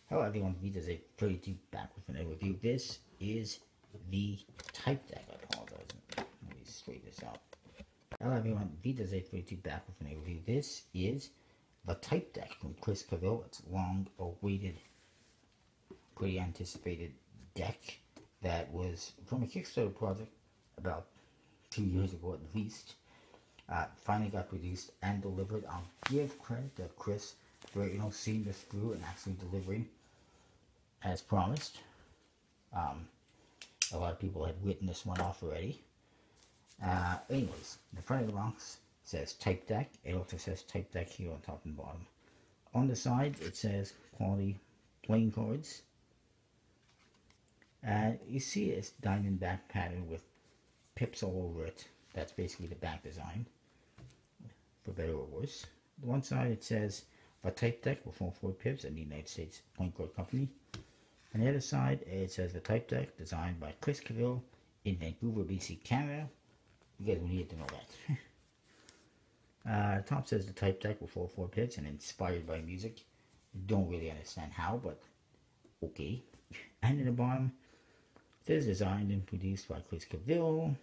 Hello everyone, Vita's a 32 back with an overview. This is the type deck. I apologize. Let me straighten this out. Hello everyone, Vita's a 32 back with an overview. This is the type deck from Chris Cavill. It's long awaited, pretty anticipated deck that was from a Kickstarter project about 2 years ago at least. Finally got produced and delivered. I'll give credit to Chris for seeing this through and actually delivering as promised. A lot of people had written this one off already. Anyways, the front of the box says type deck. It also says type deck here on top and bottom. On the sides it says quality playing cards. You see this diamond back pattern with pips all over it. That's basically the back design, for better or worse. The one side it says a type deck with all 4 pips and the United States Playing Card Company. On the other side it says the type deck designed by Chris Cavill in Vancouver, BC, Canada. You guys will need to know that. The top says the type deck with all 4 pips and inspired by music. Don't really understand how, but okay. And in the bottom it says designed and produced by Chris Cavill,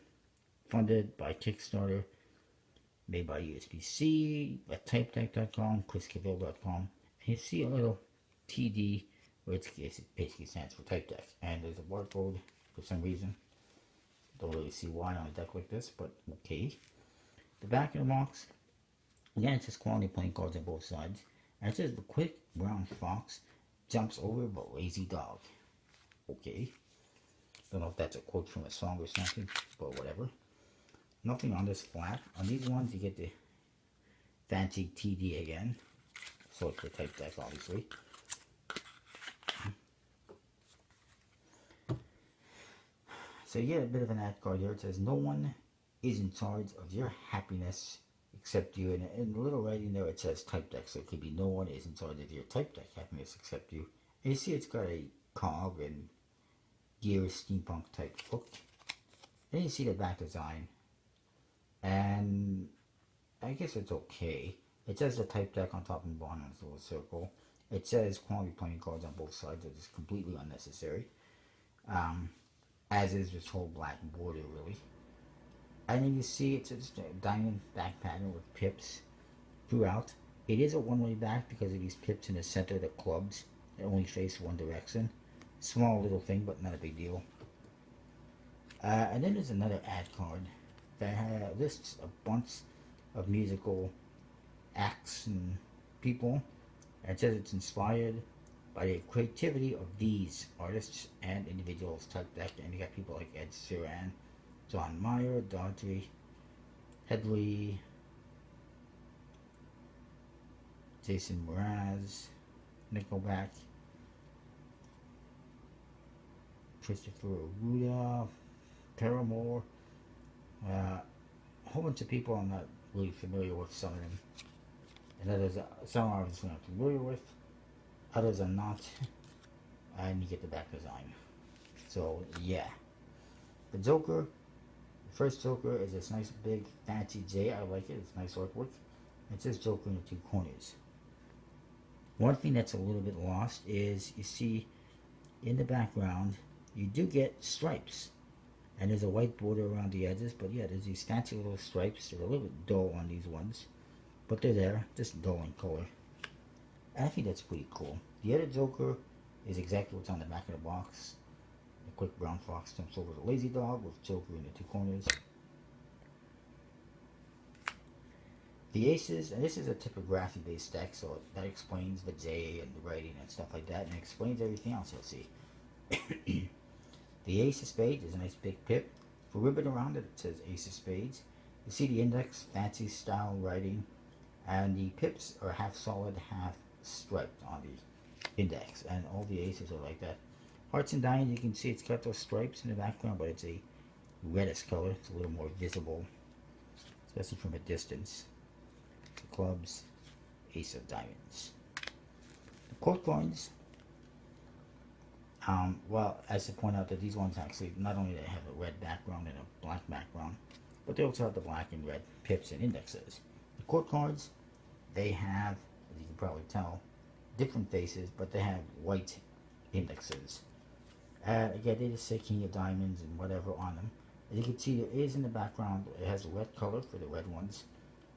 funded by Kickstarter, made by USBC, at typedeck.com, chriscavill.com, and you see a little TD, which basically stands for type deck. And there's a barcode for some reason. Don't really see why on a deck like this, but okay. The back of the box, again, it says quality playing cards on both sides. And it says the quick brown fox jumps over but lazy dog. Okay. Don't know if that's a quote from a song or something, but whatever. Nothing on this flat. On these ones you get the fancy TD again. So it's the type deck, obviously. So you get a bit of an ad card here. It says no one is in charge of your happiness except you. And in the little writing there it says type deck. So it could be no one is in charge of your type deck happiness except you. And you see it's got a cog and gear steampunk type look. Then you see the back design. And I guess it's okay. It says the type deck on top and bottom in this little circle. It says quality playing cards on both sides, which is completely unnecessary. As is this whole black border, really. And then you see it's just a diamond back pattern with pips throughout. It is a one-way back because of these pips in the center of the clubs that only face one direction. Small little thing, but not a big deal. And then there's another ad card that lists a bunch of musical acts and people. And it says it's inspired by the creativity of these artists and individuals type deck. And you got people like Ed Sheeran, John Mayer, Daughtry, Headley, Jason Mraz, Nickelback, Christopher Aruda, Paramore, a whole bunch of people I'm not really familiar with, some of them. And others, some obviously I'm familiar with, others I'm not. And you get the back design. So yeah. The Joker, the first Joker is this nice big fancy J. I like it, it's nice artwork. It says Joker in the 2 corners. One thing that's a little bit lost is you see in the background you do get stripes. And there's a white border around the edges, but yeah, there's these fancy little stripes. They're a little bit dull on these ones, but they're there, just dull in color. I think that's pretty cool. The other Joker is exactly what's on the back of the box. The quick brown fox jumps over the lazy dog with Joker in the 2 corners. The aces, and this is a typography based deck, so that explains the J and the writing and stuff like that, and it explains everything else you'll see. The ace of spades is a nice big pip. For ribbon around it, it says ace of spades. You see the index, fancy style writing, and the pips are half solid, half striped on the index, and all the aces are like that. Hearts and diamonds, you can see it's got those stripes in the background, but it's a reddish color. It's a little more visible, especially from a distance. The clubs, ace of diamonds. The court coins. Well, as to point out that these ones actually, not only they have a red background and a black background, but they also have the black and red pips and indexes. The court cards, they have, as you can probably tell, different faces, but they have white indexes. Again, they just say King of Diamonds and whatever on them. As you can see, there is in the background, it has a red color for the red ones,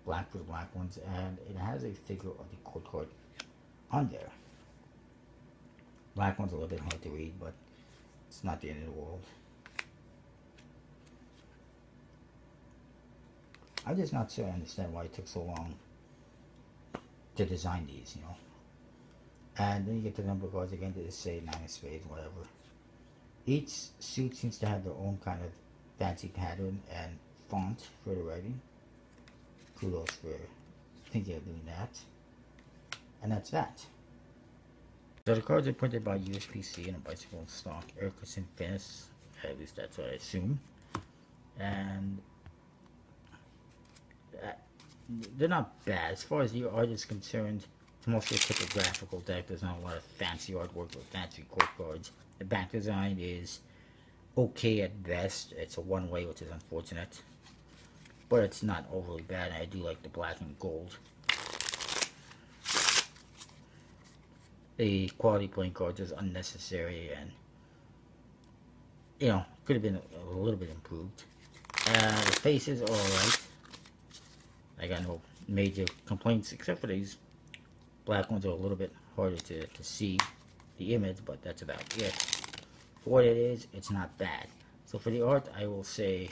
black for the black ones, and it has a figure of the code card on there. Black one's a little bit hard to read, but it's not the end of the world. I'm just not sure I understand why it took so long to design these, you know. And then you get the number cards again, they just say 9 of spades, whatever. Each suit seems to have their own kind of fancy pattern and font for the writing. Kudos for thinking of doing that. And that's that. So the cards are printed by USPC and a bicycle stock Erickson finish. At least that's what I assume. And they're not bad. As far as the art is concerned, it's mostly a typographical deck. There's not a lot of fancy artwork or fancy quote cards. The back design is okay at best. It's a one-way, which is unfortunate. But it's not overly bad. I do like the black and gold. The quality playing cards is unnecessary and, you know, could have been a little bit improved. The faces are alright. I got no major complaints except for these black ones are a little bit harder to see the image, but that's about it. For what it is, it's not bad. So for the art, I will say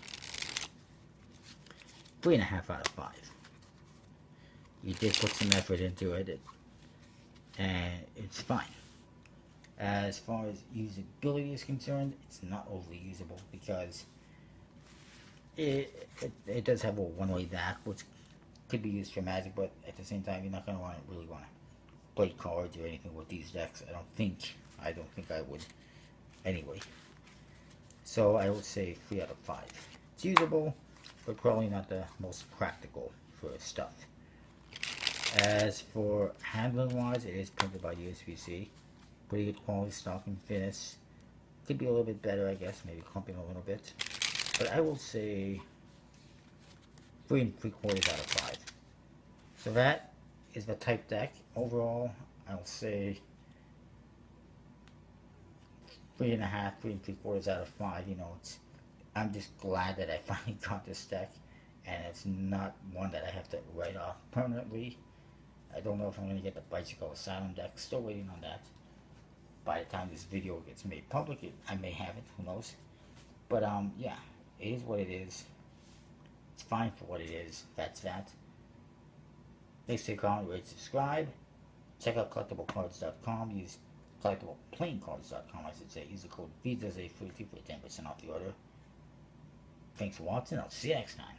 3.5 out of 5. You did put some effort into it, and it's fine. As far as usability is concerned, it's not overly usable because it does have a one-way back, which could be used for Magic, but at the same time, you're not going to really want to play cards or anything with these decks. I don't think I would anyway. So I would say 3 out of 5. It's usable, but probably not the most practical for stuff. As for handling wise, it is printed by USPC. Pretty good quality stock and finish. Could be a little bit better, I guess, maybe clumping a little bit. But I will say 3 3/4 out of 5. So that is the type deck. Overall, I'll say 3.5, 3 3/4 out of 5. You know, I'm just glad that I finally got this deck, and it's not one that I have to write off permanently. I don't know if I'm going to get the Bicycle Asylum deck. Still waiting on that. By the time this video gets made public, I may have it. Who knows? But yeah, it is what it is. It's fine for what it is. That's that. Thanks for your comment, rate, subscribe. Check out collectiblecards.com. Use collectibleplayingcards.com, I should say. Use the code VISA42 for 10% off the order. Thanks for watching. I'll see you next time.